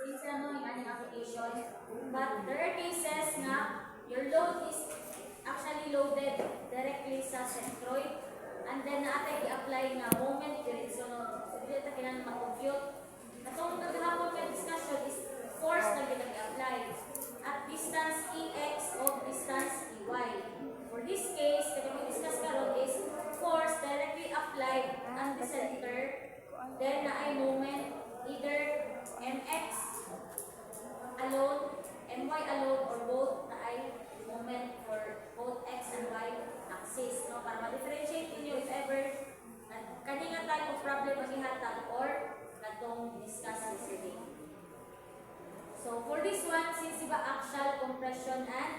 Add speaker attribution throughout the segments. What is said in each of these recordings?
Speaker 1: since ano yung aning application. But there are cases nga your load is actually loaded directly sa centroid and then naatay i-apply nga moment period. So dili ta kinahanglan ma-compute. Katong naghapon nga discussion is force na gyud i-apply at distance ex of distance ey. For this case, kaya discuss karon is force directly applied on the center, then na ay moment either mx alone, my alone, or both na ay moment for both x and y axis. No? Para ma-differentiate ninyo if ever kanina type of problem ang ihatag or natong discuss yesterday. So for this one, since iba axial, compression, and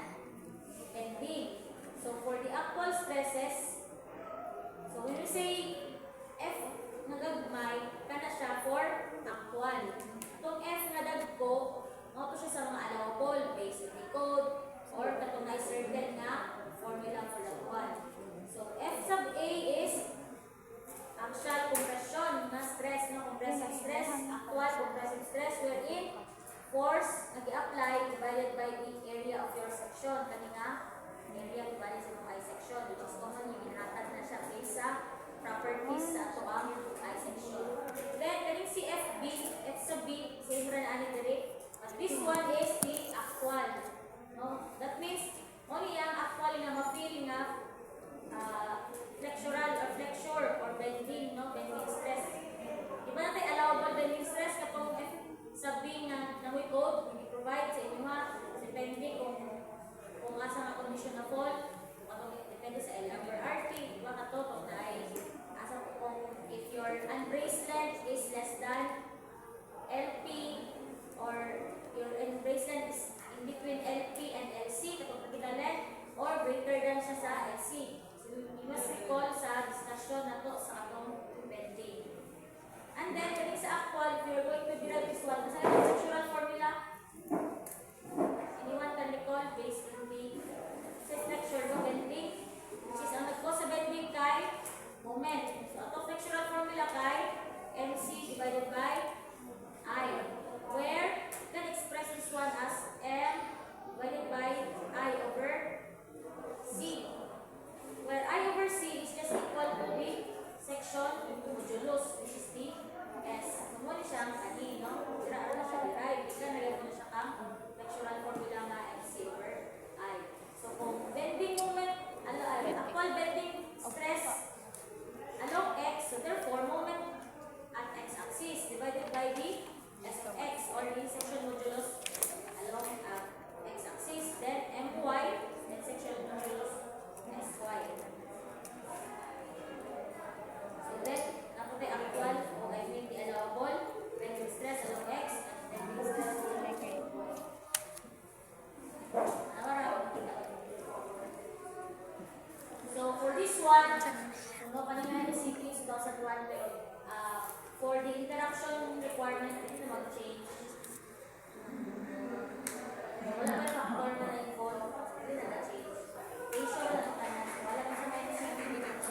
Speaker 1: bending. So for the actual stresses, so when we say F nga gagmay, kana siya for actual. Itong F nga dagko, mo to siya sa mga allowable based on the code or katong na certain nga formula for that one. So F sub A is axial compression na stress, no compressive stress, actual compressive stress wherein force nag-apply divided by the area of your section. Kanina area divided sa I section, which is common yung inhatag na siya based sa properties sa ato ang I section. Then kaning si FB, F sub B, same ra na ani diri. But this one is the actual. No? That means only ang actual nga ma-feel nga flexural or flexure or bending, no? Bending stress. Di ba natin allowable bending stress katong F sub B nga namoy code, i-provide sa inyo ha, depende kung asa nga condition na fall, depende sa L over RT, di ba kato kung dahil asa kung if your unbraced length is less than LP or your unbraced length is in between LP and LC, katong capital length, or greater than siya sa LC. So you must recall sa discussion na to sa atong bending. And then, kaning sa actual, if you're going to derive this one, kasi yung structural formula, anyone can recall based on the flexure no bending, which is ang nag-cause sa bending kay moment. So, atong flexural formula kay MC divided by I, where you can express this one as M divided by I over C, where I over C is just equal to the section into modulus, which is the S. Kung mo siya ang ani, no? Sira na siya derive. Ika na yun siya kang flexural formula nga MC over I. So kung bending moment, actual bending stress along X, so therefore moment at X-axis divided by the S of X or the section modulus along X-axis, then MY, then section modulus SY. So then, ako tayo actual o I mean the allowable bending stress along X and bending stress along Y. So for this one, kung kanina na CP 2001 for the interaction requirement, hindi na mag-change. Wala pa factor na na-involve, hindi na na-change. Ratio na lang wala pa sa minus CP, hindi na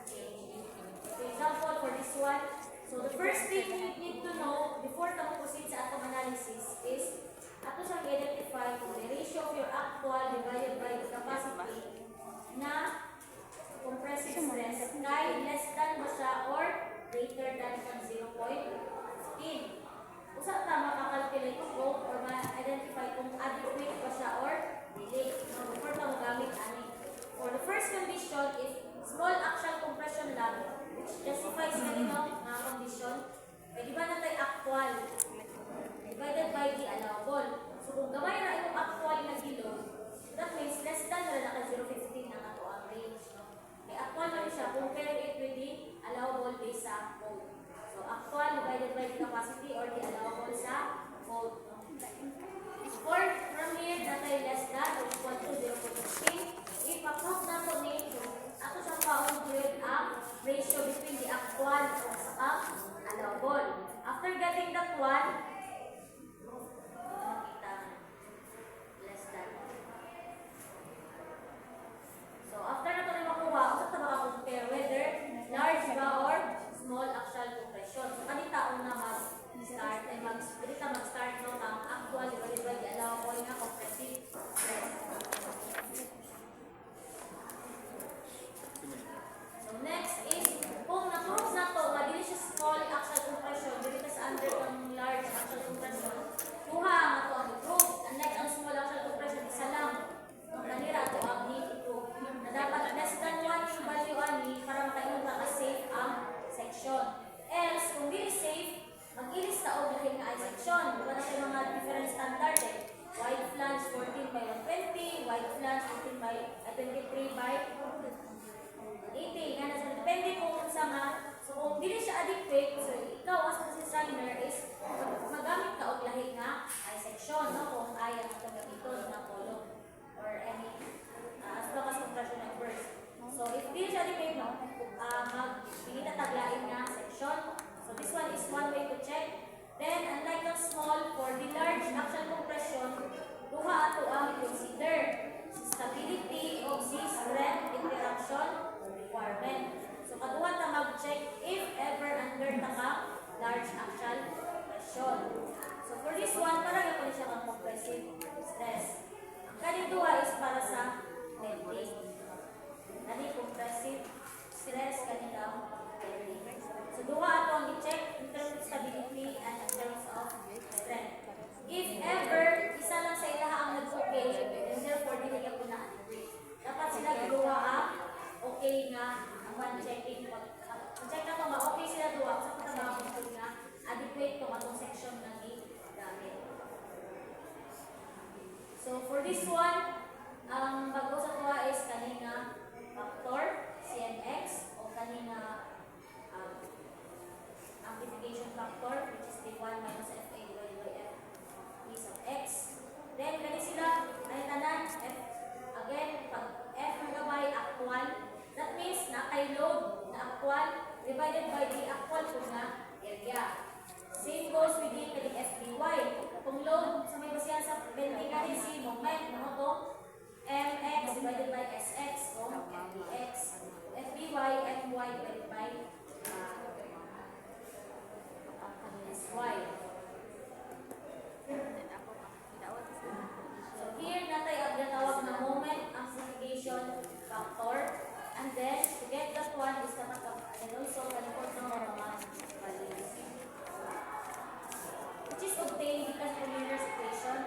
Speaker 1: change. For example, for this one, so the first thing you need to know before ka proceed sa atong analysis is ato siyang identify kung the ratio of your actual divided by the capacity na compressive stress kay less than ba siya or greater than 0.15. Usa ta makakalculate ko or ma-identify kung adequate ba siya or dili. So before ta magamit ani. For the first condition is small axial compression lang, which justifies kanino mga condition. Pwede ba na tayo actual divided by the allowable. So kung gamay na itong actual na kilo, that means less than na naka 0.15 na ako ang range. No? Kaya actual na siya, compare it with the allowable based sa code. So actual divided by the capacity or the allowable sa code. No? For from here, na tayo less than or equal to 0.15, ipaprove na ito ni ako siyang pa-compute ang ratio between the actual at allowable. After getting that one, so after na ito na makuha, usap na makakompare whether large ba or small axial compression. So kanita una mag-start ay mag-start section. Diba na yung mga different standard eh. Wide flange 14 by 120, wide flange 15 by 23 by 80. Nga nasa depende kung sa nga. So kung dili siya adequate, so ikaw as designer is magamit ka og lahi nga ay section, no? Kung ayaw mo gamiton na column or any as long as compression numbers. So if dili siya adequate, no, magpili taglain nga section. So this one is one way to check. Then unlike the small, for the large axial compression, duha ato ang consider stability of the strength interaction requirement. So kaduha ta mag-check if ever under ka large axial compression. So for this one, para gapon siya ang compressive stress. Ang kaning duha is para sa bending. Kani compressive stress kanila bending. So duha ato ang i-check in terms of stability and in terms of strength. If ever isa lang sa ilaha ang nag-okay, then therefore dili ka po na adequate. Dapat sila duha ang okay nga ang one checking. Check na to ba okay sila duha sa pagkakamamakot nga adequate to atong section na gamit. So for this one, ang bago sa tuwa is kanina factor CNX o kanina amplification factor, which is D1 minus FA divided by F E sub X. Then kani sila ay tanan F again pag F magabay actual, that means na kay load na actual divided by the actual po na area. Same goes with the kani FDY. Kung load sa may basihan sa bending kani si moment mo to MX divided by SX o FDX. FDY FY divided by SY. So here natay ang ginatawag na moment amplification factor, and then to get that one is and also kalikot ng mga values, which is obtained because of Euler's equation.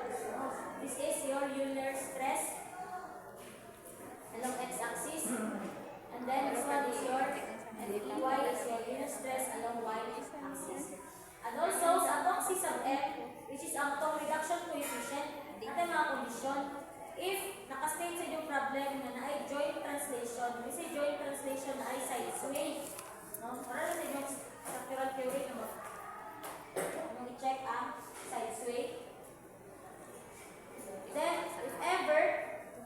Speaker 1: This is your Euler's stress along x-axis, and then this one is your FEY is your Euler's stress along y-axis. And also sa atong C sub F, which is ang atong reduction coefficient, natin mga condition, if nakastate sa inyong problem na ay joint translation, we say joint translation na ay side sway, no? Para sa inyong structural theory na i-check ang side sway. Then, if ever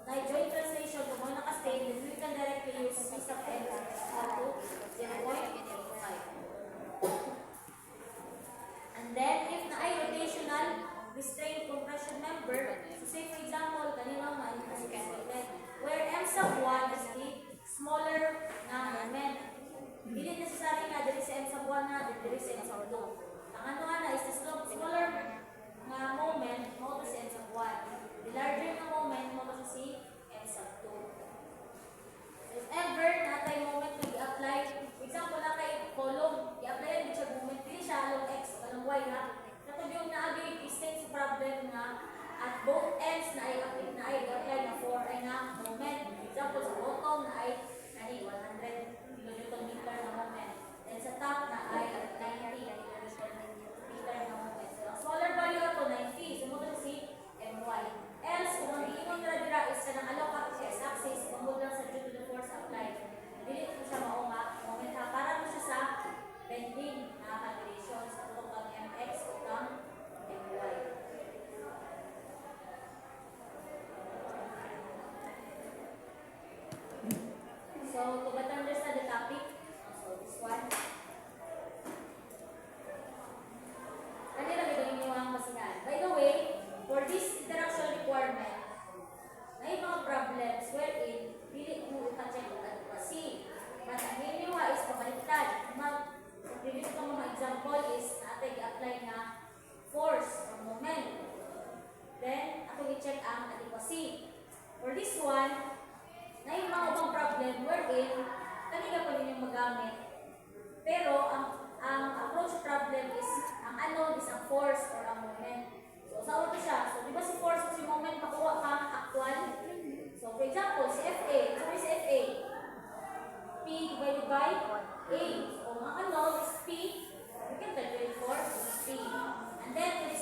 Speaker 1: na joint translation kung mga nakastate, then we can directly use C sub F to 0.85. And then, if na ay rotational restrained compression member, so say for example, kanina where M sub 1 is the smaller na moment. Hindi necessary na dili sa M sub 1 na, dili sa M sub 2. Ang ano na is the smaller na moment, mo to si M sub 1. The larger na moment, mo to si M sub 2. If ever natay moment to i-apply, for example, na kay column, i-apply din siya moment, hindi siya along X, along Y na. Katod yung naagay distance problem na at both ends na ay apply na 4 ay na moment. For example, sa bottom na ay 100 kN na moment. And sa top na ay 90 kN na moment. So, ang smaller value ato 90. So, mo si MY. Else, kung ang iingon dira is ka ng along x-axis, kumod lang sa due to the force applied. Dili ko siya maunga moment ha. Para mo siya sa bending na calculation sa tutong kang MX o kang MY. So, to better understand the topic, so this one. Kanila gagawin niyo ang masinan. By the way, for this interaction requirement, may mga problems wherein dili mo ka-check ang adequacy. But ang hiniwa is pabaliktad. Sa previous ko mga example is natin i-apply na force or moment. Then, ako i-check ang adequacy. For this one, na yung mga ibang problem wherein kanina pa rin yung magamit. Pero, ang approach problem is, ang unknown is ang force or ang moment. So, sa ulo siya. So, di ba si force o si moment makuha kang actual? So, for example, si FA. So, si FA? P divided by A. So, ang unknown is P. We can calculate for P. And then, for this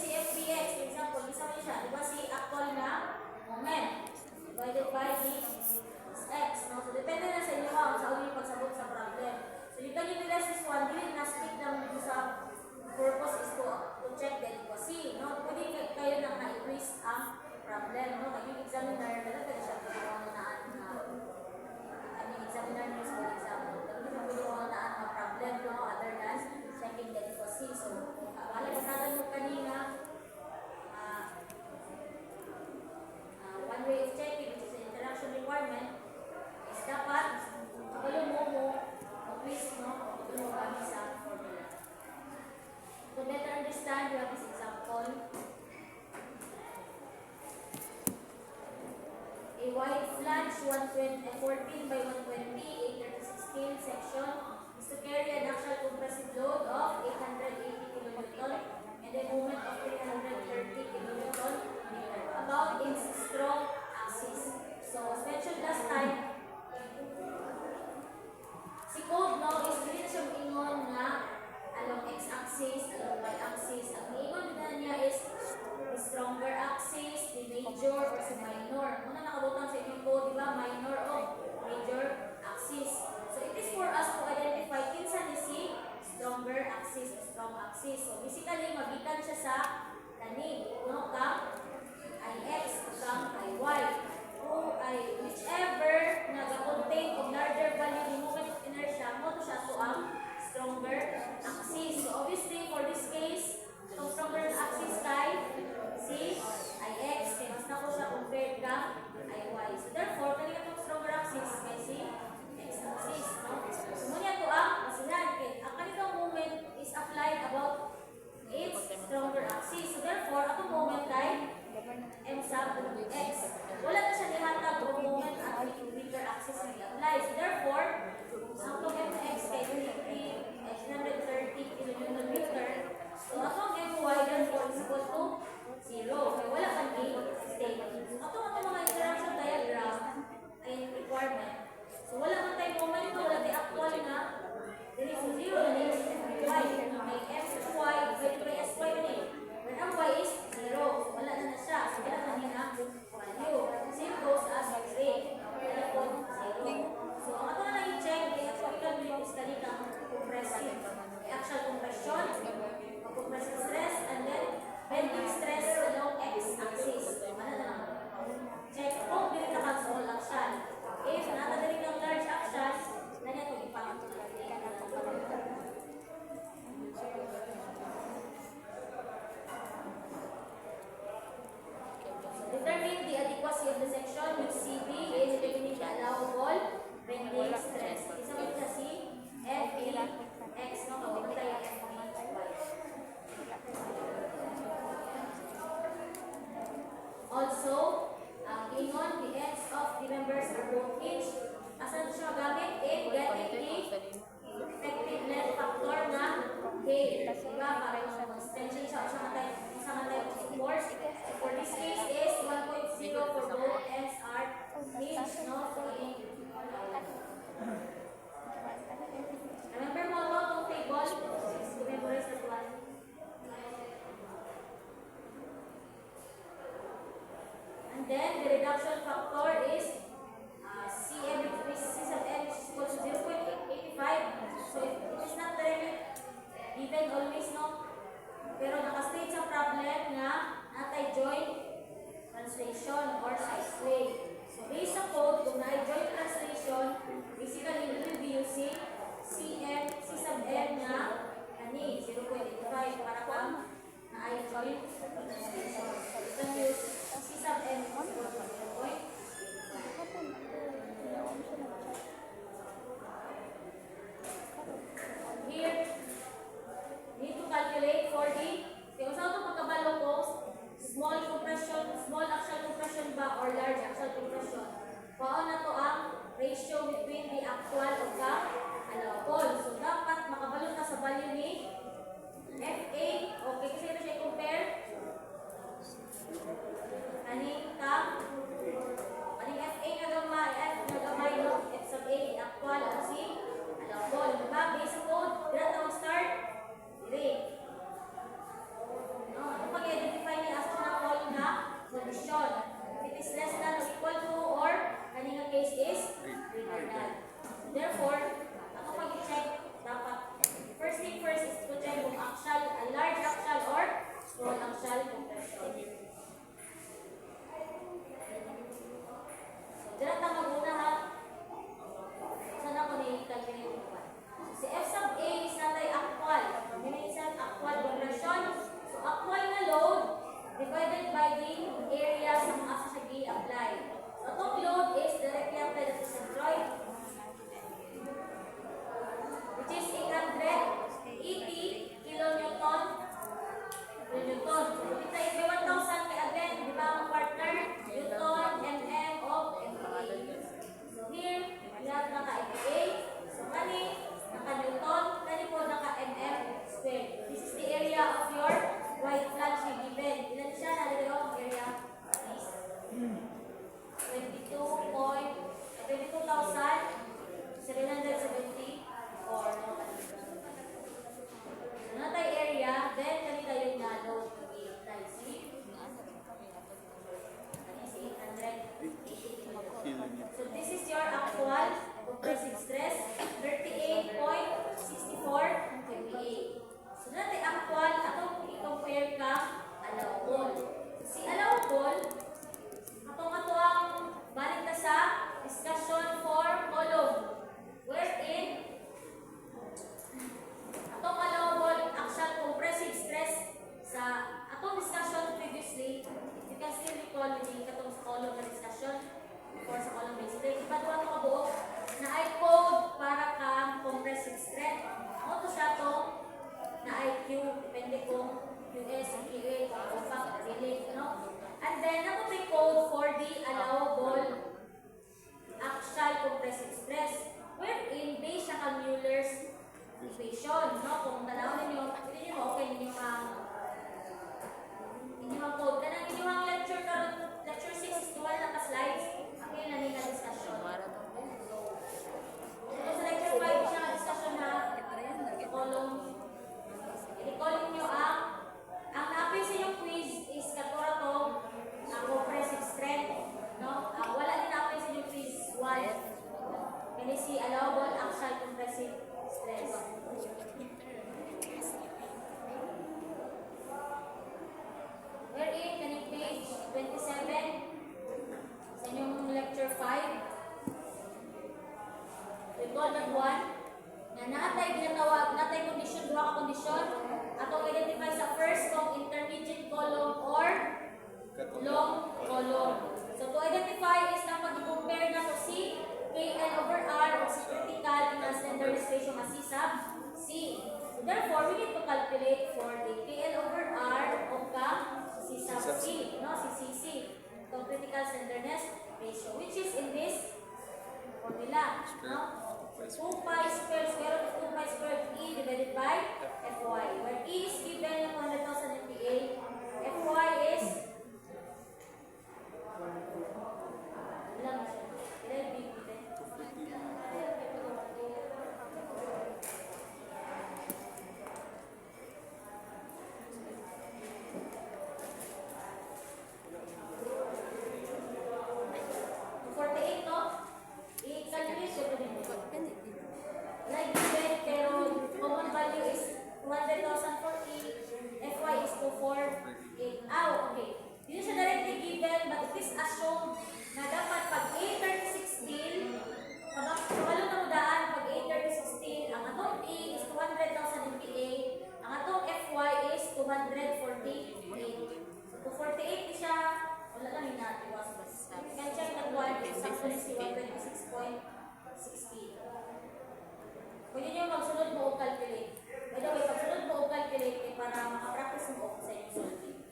Speaker 1: problem, no? Yung examiner, talaga siya pagkakunaan na examiner news, for example, talaga siya pagkakunaan na problem, no? Other than checking the adequacy. So, wala ka mo kanina, one way of checking, which is the interaction requirement, is dapat kabalo mo twist, no? Kabalo mo kami sa formula. To better understand, we have this example. A wide flange 14 by 120 836 scale section is to carry an actual compressive load of 880 kN and a moment of 330 kN about its strong axis. So, as mentioned last time, si code, no, is hindi na siya ingon na along x-axis, along y-axis. Ang ingon na niya is the stronger axis, the major, or the minor. Muna nakabutang sa inyong code, di ba? Minor o major axis. So, it is for us to identify kinsa ni si stronger axis, strong axis. So, basically, magitan siya sa kani, no, kang IX, kang IY. O ay whichever nag-contain of larger value in moment of inertia, mo to siya to ang stronger axis. So, obviously, for this case, itong stronger axis kay si IX. Kaya mas na ko siya compared kang IY. So, therefore, kanina itong stronger axis kay si x-axis. No? So, muna ito ang masihan. Ang kanitong moment is applied about its stronger axis. So, therefore, atong moment kay M sub x. Wala na siya nihatag o moment at weaker axis na i-apply. So, therefore, ang itong M x kay 330 kN. So, atong My therefore is equal to 0. Kaya wala kang A state. Atong mga interaction diagram ay requirement. So, wala man tayo moment ito, wala tayo actual na there is 0 na is y. May f to y, pwede may s y na eh. When ang y is 0, wala na siya. So, kailan kanina value. Same goes as x-ray. Therefore, 0. So, ang ato na i-check ay actual unit is kanina compressive. Actual compression, compressive stress, and then bending stress along x-axis. Ano na lang? Check kung dili na small action. If nakadali ng large action, na niya itong ipakita. Determine the adequacy of the section with CB is determining the allowable bending stress. Isa mo siya si FB X, no? Kung tayo FB Y. Also, ingon, the ends of the members are both hinged. Asan siya gamit? In getting the effective length factor na K. Diba? Para yung extension siya. Isa nga tayo support. For this case is 1.0 for both ends are hinged. No? So, remember mo itong table? To memorize that one. And then the reduction factor is CM, which is equal to 0.85. So it is not directly given always, no? Pero nakastate sa problem na anti-joint translation or sideway. So based sa code, kung na-joint translation, basically we will be using CM, C sub M na 0.85 para kang na-joint translation. You can use C sub M equal to 0.85. Here, need to calculate for the, kung saan ito pagkabalo ko, small compression, small axial compression ba or large axial compression. Paano na to ang ratio between the actual o the allowable. So, dapat makabalo na sa value ni FA. Okay, kasi ito siya i-compare. Kaning FA nga gamay, F nga gamay, no? F sub A, actual o si allowable. Diba? Base sa code, dila tawag start, dire. No, ano pag-identify niya as na call na condition. If it is less than or equal to or kaning case is greater than. Therefore, ako pag-check, dapat first thing first is to check kung actual, large actual or 2 pi squared square root of 2 pi squared E divided by Fy. Where E is given ng 100,000 MPa, Fy is ilan ba siya? Ilan big given? 248, no? I-calculate ko din ito. Like given, pero common value is 200,000 for E, Fy is 248. Okay. Dito siya directly given, but it is assumed na dapat pag A3016, kabalo na mudaan, pag A3016, ang atong E is 200,000 MPa, ang atong Fy is 248. So 248 siya, wala lang yung natiwas. Can check that one, is actually 126.16. Pwede nyo magsunod mo o calculate. By the way, pagsunod mo o calculate, eh, para makapractice mo sa inyong solving.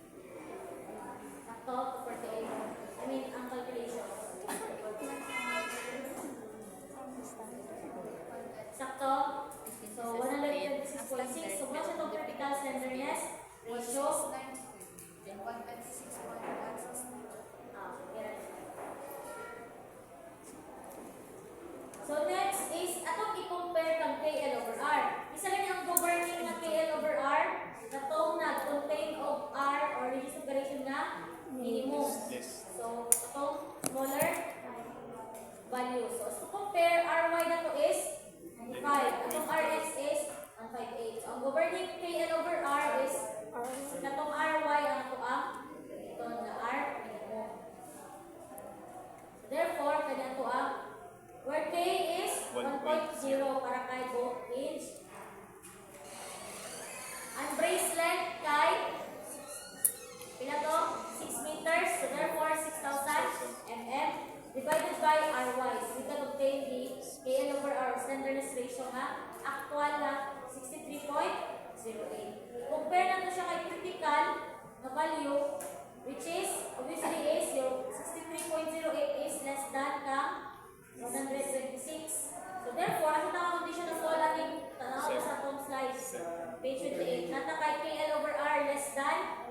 Speaker 1: Sakto, 248. I mean, ang calculation. Sakto. So, 126.6. So, wala siya itong vertical slenderness ratio. So next is atong i-compare kang KL over R. Isa rin ang governing ng KL over R na itong nag-contain of R or reduced operation na minimum. So itong smaller value. So to compare, RY na to is 95. Atong RX is 158. So ang governing KL over R is itong RY ang ito na R minimum. Therefore, kanya ito where K is 1.0 para kay both inch. Ang brace length kay pila to? 6 meters. So therefore, 6,000 mm divided by Ry. So we can obtain the KL over R slenderness ratio nga actual na 63.08. Compare natin siya kay critical na value which is obviously is yung 63.08 is less than kang 126. So therefore, ang condition ng fall ating tanaw sa atong slides. Page 28. Nata kay KL over R less than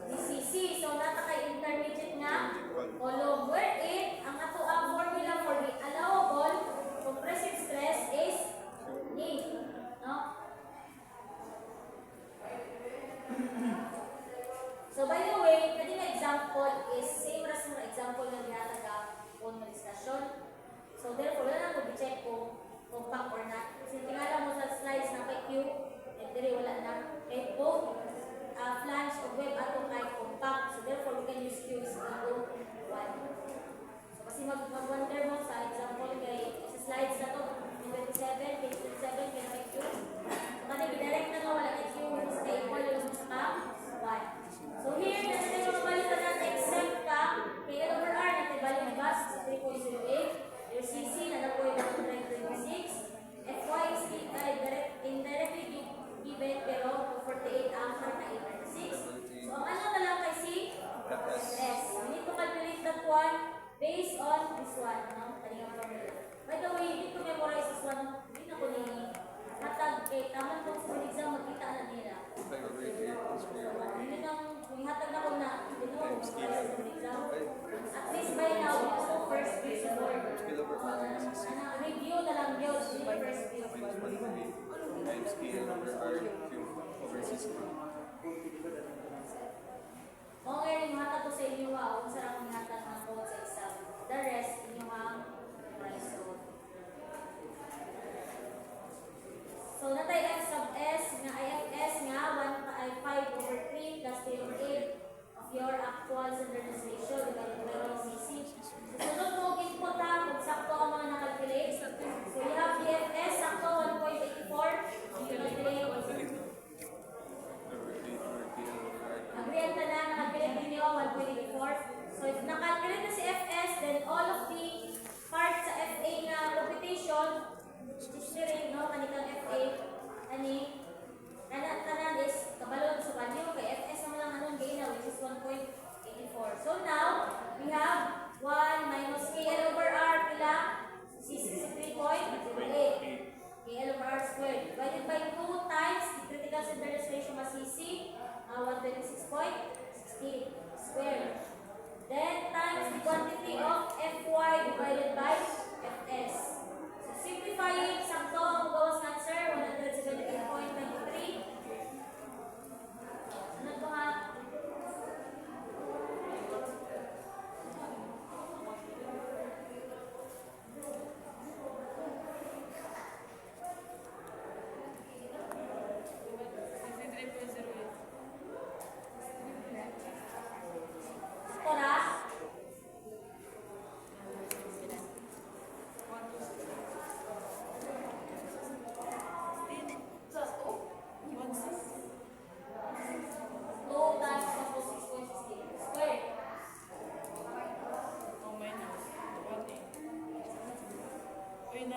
Speaker 1: DCC. So nata kay intermediate nga column. Wherein, ang ato ang formula for the allowable compressive stress is A. No? So by the way, pwede na example is same as mga example na ginataga on na discussion. So therefore, wala na mag-check kung compact or not. Kasi tingala mo sa slides na kay Q, and dire wala na. Kay both flange o web ato kay compact. So therefore, we can use Q is equal to 1. So kasi mag-wonder mo sa example kay sa slides na to, 27, page 27, kay Q. So kasi direct na wala kay Q, mas kay equal yung sa 1. So here, nasa na yung mabalitan natin except ka, KL over R, natin balik na gas, 3.08. Your CC na napoy na 126. Fy is indirectly given pero 48 after na 836. So ang ano na lang kay C? S. We need to calculate that one based on this one. No? Kalingang formula. By the way, you need to memorize this one. Hindi na ko ni hatag kay taman kung sa exam magkita na nila. Hindi nang hatag na ko na hindi mo memorize sa exam. At least by now, you know first view sa board. Review na lang yun, first view.
Speaker 2: Times KL over R cube over CC.
Speaker 1: Okay, yung hatag ko sa inyo, kung saan akong hatag ng code sa exam. The rest, inyo ang price code. So, natay F sub S, nga IFS nga, 1.5 over 3 plus 3 over 8 of your actual slenderness ratio divided by CC. So, sunod mo input ha, kung sakto ang mga nakalculate. So, you have DFS, sakto 1.84. Agreean ka na, nakalculate din nyo, 1.84. So, if nakalculate na si FS, then all of the parts sa FA na computation, rin, no, kanikang FA, tanan is kabalon sa value, kay FS naman lang anong gain na, which is 1.84. So, now, we have 1 minus KL over R, pila? 63.08.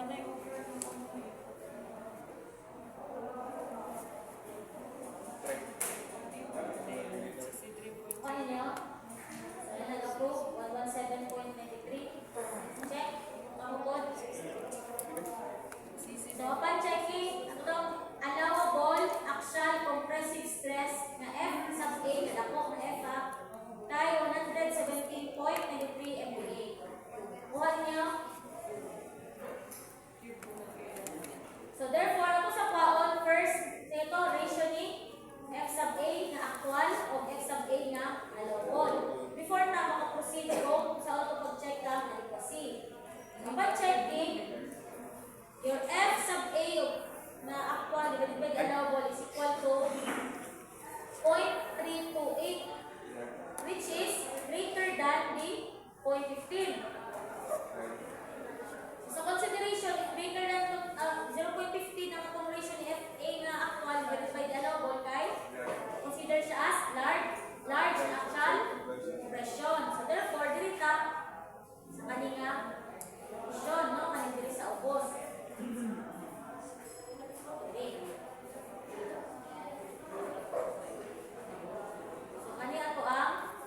Speaker 1: Ano niyo? So, nag-approve, 117.93. Check. Pamukod. So, upon checking, itong allowable axial compressive stress na F sub A, nadako na F ha, tayo 117.93 MPa. Kuha niyo. So, therefore, ako sa paon, first, ito, ratio ni F sub A na actual o F sub A na allowable. Before na makaproceed ko sa auto-check lang adequacy. Upon checking, your F sub A na actual divided by the allowable is equal to 0.328, which is greater than the 0.15. So consideration, if greater than 0.15 ang itong ratio ni FA na actual divided by the allowable kay consider siya as large and actual compression. So therefore, diri ta sa kaninga compression, no? Kaning diri sa ubos. Okay. So kani ato ang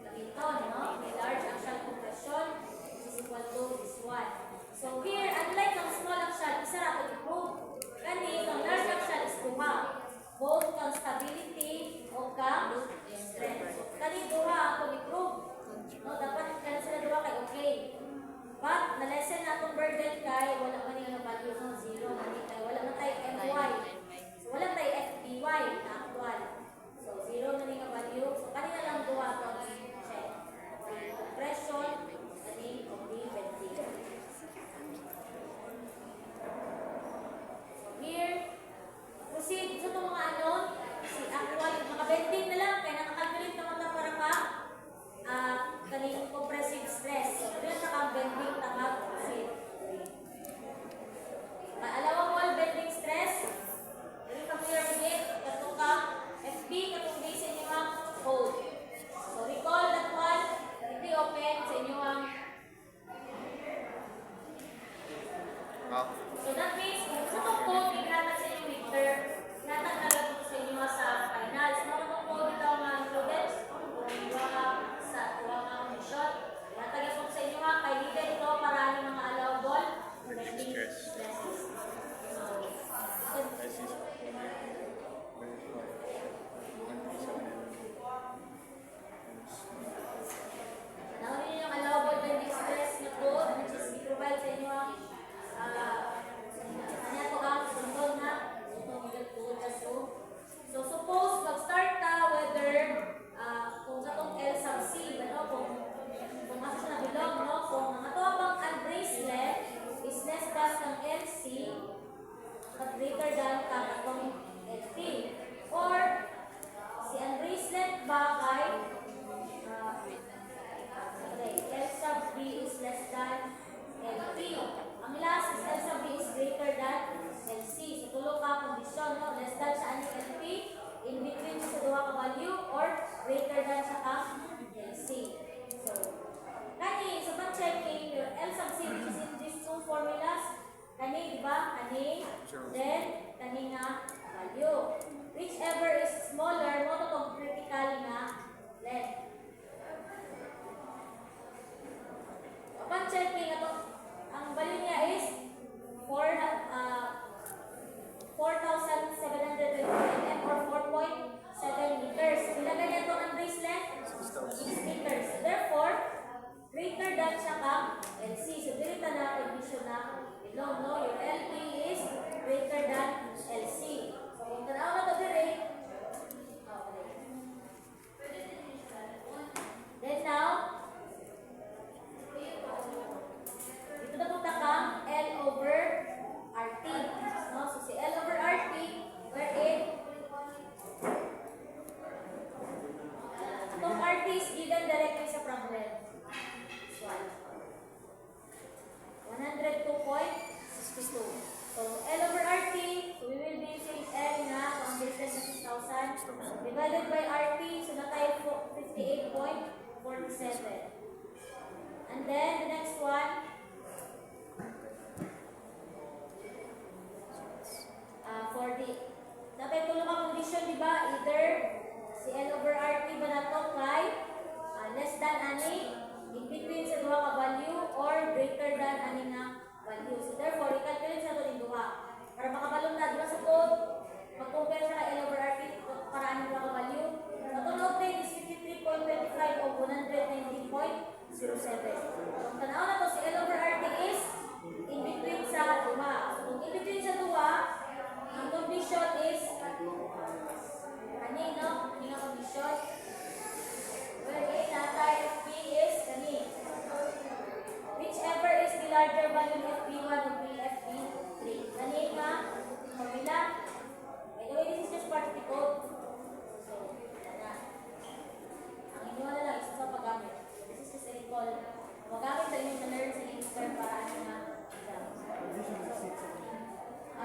Speaker 1: labiton, no? May large actual compression is equal to this one. So here, unlike ng small axial, isa ra to i-prove. Kani, ang large axial is duha. Both kang stability o kang strength. Kani duha ako i-prove. No, dapat kaya sila duha kay okay. But, na-lesson na itong burden kay wala man yung value ng 0. Kay wala man tayo MY. So, wala tayo FPY na actual. So, 0 na yung value. So, kanina lang duha ako check. Compression, kani, only bending. Here, proceed sa itong mga ano, si actual, mga bending na lang, kaya nakakalculate naman na para pa kaning compressive stress. So, yun sa kang bending na proceed. Allowable bending stress, very familiar with it, katong ka, FB, katong base sa inyong code. So, recall that one, hindi open sa inyong so that means, kung sa itong code, ignatan sa inyong meter, ignatan na lang sa inyo sa finals. Mga itong code ito nga included, kung sa mga mission, ignatan po sa inyo nga, kay needed ito para yung mga allowable bending stresses. Now, yun yung allowable bending stress na code, which is i-provide sa inyo ang so suppose mag-start ka whether kung katong L sub C, ano, kung asa siya nabilog, no? Kung ang ato bang unbracelet is less than ng LC but greater than katong LP. Or si unbracelet ba kay L sub B is less than LP. Ang last is L sub B is greater than LC. So, tulo ka kondisyon, no? Less than sa ani LP, in between sa duha ka value, or greater than sa ka LC. So, kani, so pag-checking, your L sub C, which is in these two formulas, kani, di ba? Kani, then, kani nga value. Whichever is smaller, mo to critical na length. Upon checking, ang value niya is 4,729 m or 4.7 meters. Ilagay niya ito ang bracelet? 6 meters. Therefore, greater than siya ka LC. So, dirita na condition na below, no? Your LP is greater than LC. So, kung tanaw na ito direct, then now, dito na punta kang L over RT. No? So, si L over RT, wherein itong RT is given directly sa problem. This one. 102.62. So, L over RT, so we will be using L na ang distance na 6,000 divided by RT, so na tayo 58.47. And then, the next one, ba, either si L over RT ba na to kay less than ani, in between sa duha ka value, or greater than ani nga value. So therefore, i-calculate sa ito yung duha. Para makabalong na, diba sa code, mag-compare sa L over RT para ani duha ka value. Ang obtain is 53.25 o 119.07. Ang tanaw na to si L over RT is in between sa duha. So kung in between sa duha, ang condition is kani, no? Kani nga condition. Well, natay FP is kani. Whichever is the larger value of FP1 or FP3. Kani nga formula. By the way, this is just part of the code. So, na. Ang inyo na lang isa sa paggamit. This is just a recall. Magamit sa inyo na learn sa English para ano na exam.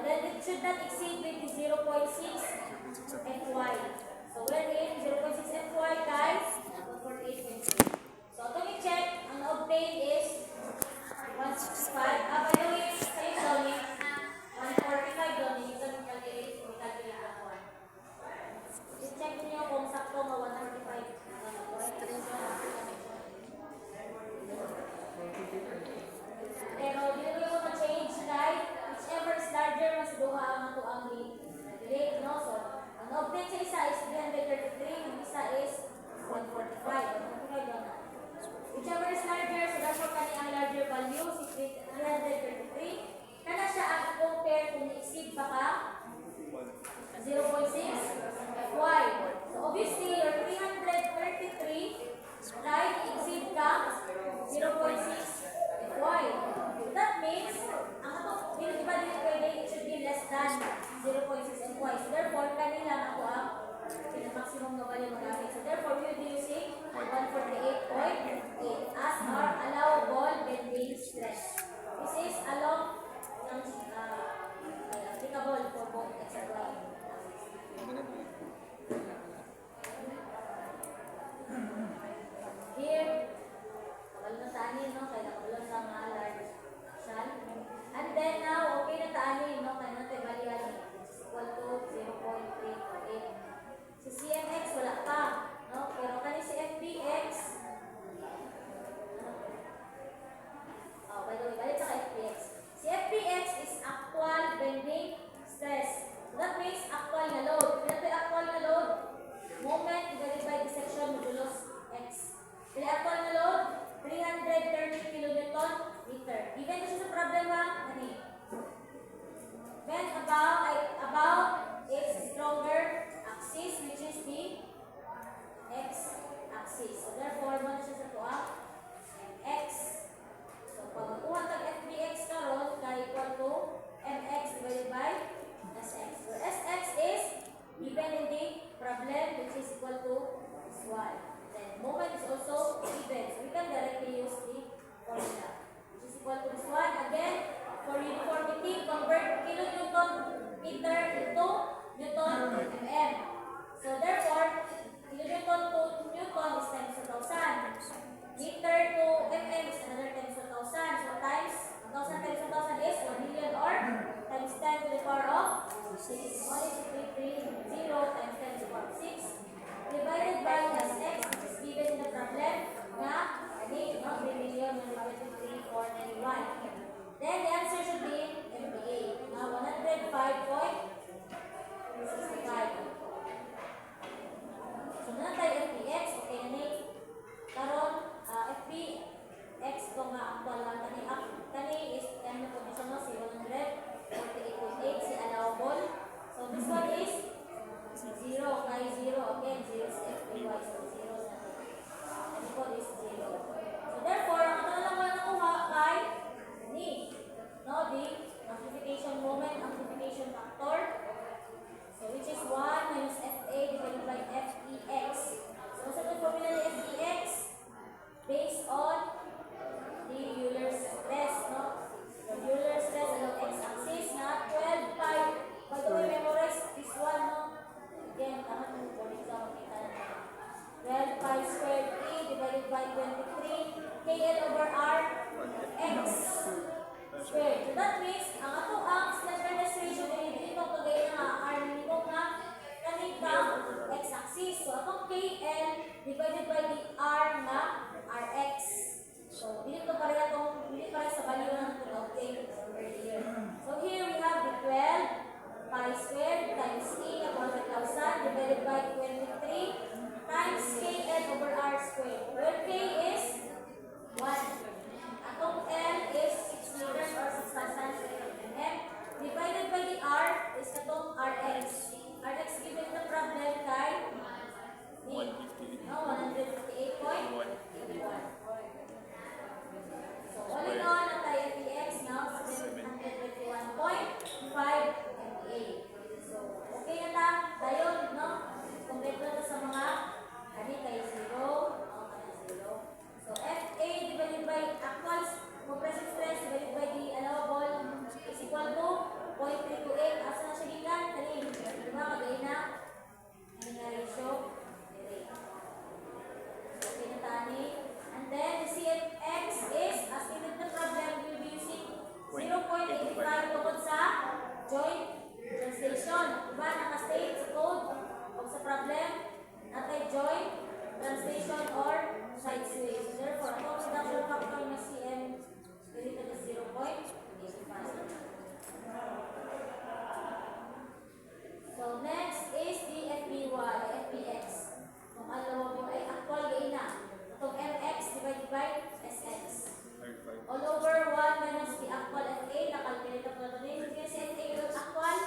Speaker 1: Then it should not exceed with the 0.6 FY. So we're in 0.6 FY guys, 148.3. So itong i-check, ang na-obtain is 165. By the way, sa'yo doon eh, 145 doon eh, ito yung calculate ang 1. I-check niyo kung sakto nga 145. Pero dito yung ma-change guys, whichever is larger, mas duha ang ito ang relate, no? So, ang obtain sa isa is 333, ang isa is 145. Whichever is larger, so therefore kani ang larger value, si 333. Kana siya ang compare kung exceed pa ka 0.6 FY. So obviously, your 333 right exceed ka 0.6 FY. So that means, ang ito, di ba din pwede, it should be less than 0.6 FY. So therefore, kanila ako ang maximum na value magamit. So therefore, we will be using 148.8 as our allowable bending stress. This is along applicable for both X and Y. Here, kabalo na taanin, no? Kaya nakabalo sa mga large action. And then now, okay na taanin, no? Kaya natin balihan is equal to 0.348. Si CMX, wala pa, no? Pero kani si FPX, by the way, balik sa FPX. Si FPX is actual bending stress. So that means actual na load. Kaya ito actual na load, moment divided by the section modulus X. Kaya actual na load, 330 kilonewton meter. Even kasi sa problema, ano when about its stronger axis, which is the X axis. So therefore, mo na siya sa tuwa, MX. So pag makuha tag FBX karon, kaya equal to MX divided by SX. Where SX is given in the problem, which is equal to this one. Then moment is also given. So we can directly use the formula, which is equal to this one. Again, for uniformity, convert kilonewton meter into newton mm. So therefore, kilonewton to newton is times 1,000. Meter to mm is another times 1,000. So times 1,000 times 1,000 is 1 million, or times 10 to the power of 6. 1 is 330 times 10 to the power of 6 divided by SX, which is given in the problem na 3,123,491. Then the answer should be MPA na 105.65. So na tayo FPX, okay na ni. Karon FPX ko nga actual lang kani is M na position mo si 148.8 si allowable. So this one is 0 kay 0 again, 0 is FPY, so 0 na. And equal is 0. So therefore, ang ito na lang wala nakuha kay ni, no, the amplification moment, amplification factor. So which is 1 minus FA divided by FEX. So what's the formula ni FEX? Based on the Euler's stress, no? The Euler's stress along x-axis na 12 pi. By the way, memorize this one, no? Again, tama itong board exam, makita natin. 12 pi squared E divided by 23 KL over R X squared. So that means, ang ato ang slenderness ratio dito kagaya nga R minimum na kani kang x-axis. So atong KL divided by the R na Rx. So dili pareha sa value na natin obtain earlier. So here we have the 12 pi squared times E upon 1,000 divided by 23 times KL over R squared. Where K is 1. Atong L is 6 meters or 6,000 mm. Divided by the R is atong Rx. Rx given the problem kay 158.81. So all in all, ang tayo FEX now 721.5 MPa. So okay na ta tayo, no? Kompleto na sa mga ani kay 0, So FA divided by actual compressive stress divided by the allowable is equal to 0.328. Asa na siya gikan? Kani, di ba kagay na? Ano nga ratio? Okay na tani. And then the CFX is, as given the problem, we will be using 0.85 tungkol sa joint translation. Diba naka-state sa code o sa problem, anti-joint translation or side sway. So therefore, ang reduction factor na CM dito na 0.85. So next is the FBY, FBX. Kung alam mo ay actual gain na. Itong MX divided by SX. All over 1 minus the actual FA, nakalculate na ito din. Kasi FA yung actual,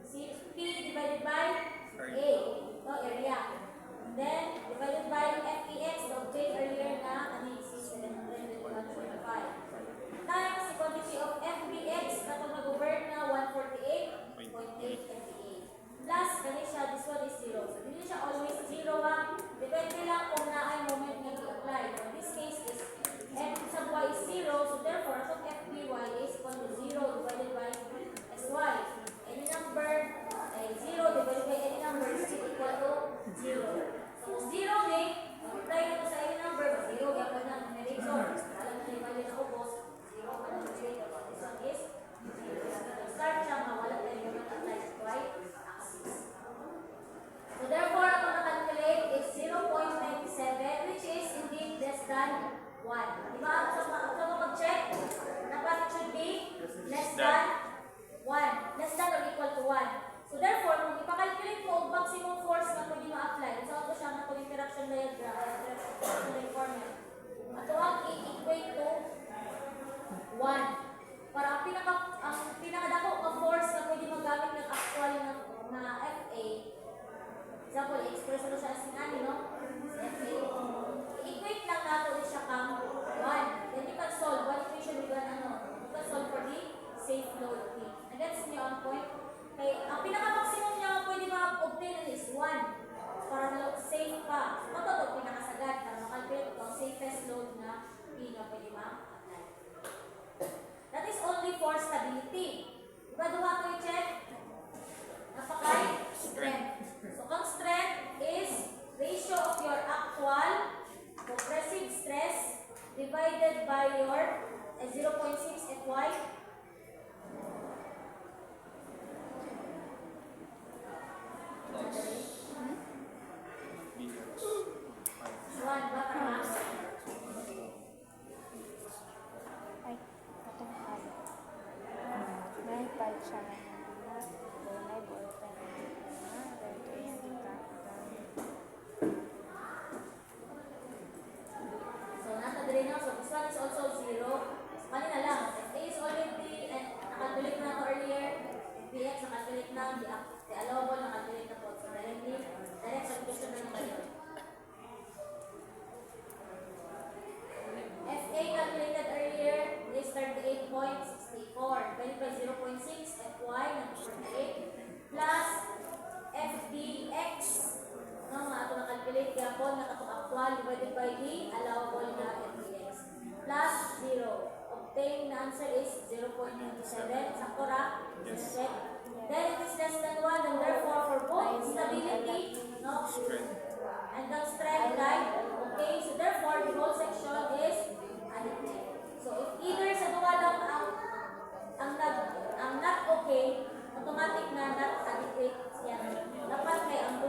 Speaker 1: CP divided by A, ito area. And then, divided by FEX, the obtained earlier na kanina si 721.5. Times the quantity of FBX, na itong nag-over na 148.8 MPa. Plus, kanina siya, this one is 0. So, hindi siya always 0 ha. Depende lang kung na ay moment na i-apply. In this case is F sub y is 0, so therefore, itong FBY is equal to 0 divided by SY. Any number ay 0 divided by any number is equal to 0. So, 0 ni, apply ito sa any number, 0, gapon na numerator. Alam na yung value na ubos, 0 pa na numerator. This one is 0. Start siya, mawala tayo yung apply sa y-axis. So, therefore, ako na-calculate is 0.97, which is indeed less than 1. Diba? So, mag-check, dapat it should be less than 1. Less than or equal to 1. So, therefore, kung ipakalculate mo ang maximum force na pwede ma-apply, sa ito siya na itong interaction diagram, interaction format. Ito ang i-equate to 1. Para ang pinakadako na force na pwede magamit ng actual na FA, example, i-express ito siya as in ano, no? FA. I-equate lang nato siya kang 1. Then you can solve. One equation with one ano. You can solve for the safe load P. Nag-gets niyo ang point? Okay, ang pinaka-maximum niya pwede ma-obtain is 1. Para safe pa. So, ito ito, pinakasagad. Para makalculate ang safest load na P na pwede ma-apply. That is only for stability. Diba duha ko i-check? Napakay strength. So, ang strength is ratio of your actual compressive stress divided by your 0.6 Fy. One, ba para?
Speaker 3: Ay, katong hal. May pal siya na may ballpen. Dito yan yung
Speaker 1: So, nasa dire na. So, this one is also 0. Kanina lang. FA is already, nakalculate na ito earlier. FBX, nakalculate na. The allowable, nakalculate na po. So, directly, direct substitution na naman yun. FA calculated earlier is 38.64. Divided by 0.6 Fy na 48 plus FBX. No, mga ito na-calculate gapon na ito actual divided by the allowable na FBX. Plus 0. Obtained na answer is 0.97. Sakto ra? Check. Then it is less than 1 and therefore for both stability, no? And the strength line. Okay, so therefore the whole section is adequate. So if either sa duwa lang ang not okay, automatic na not adequate yan. Dapat kay ang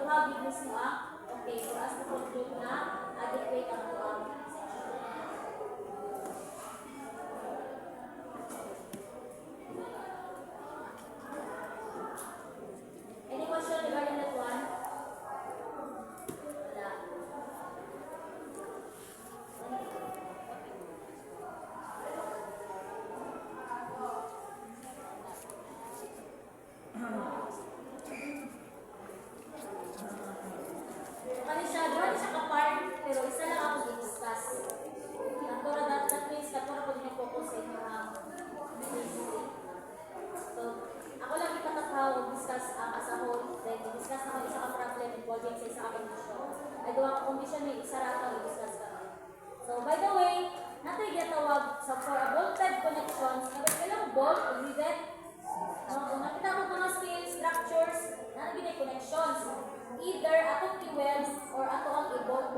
Speaker 1: may isa rata i-discuss ka. So, by the way, natin ginatawag sa for a bolted connections, kapag ilang bolt, rivet, kung nakita mo mga steel structures, natin connections. Either ato i-weld or ato ang i-bolt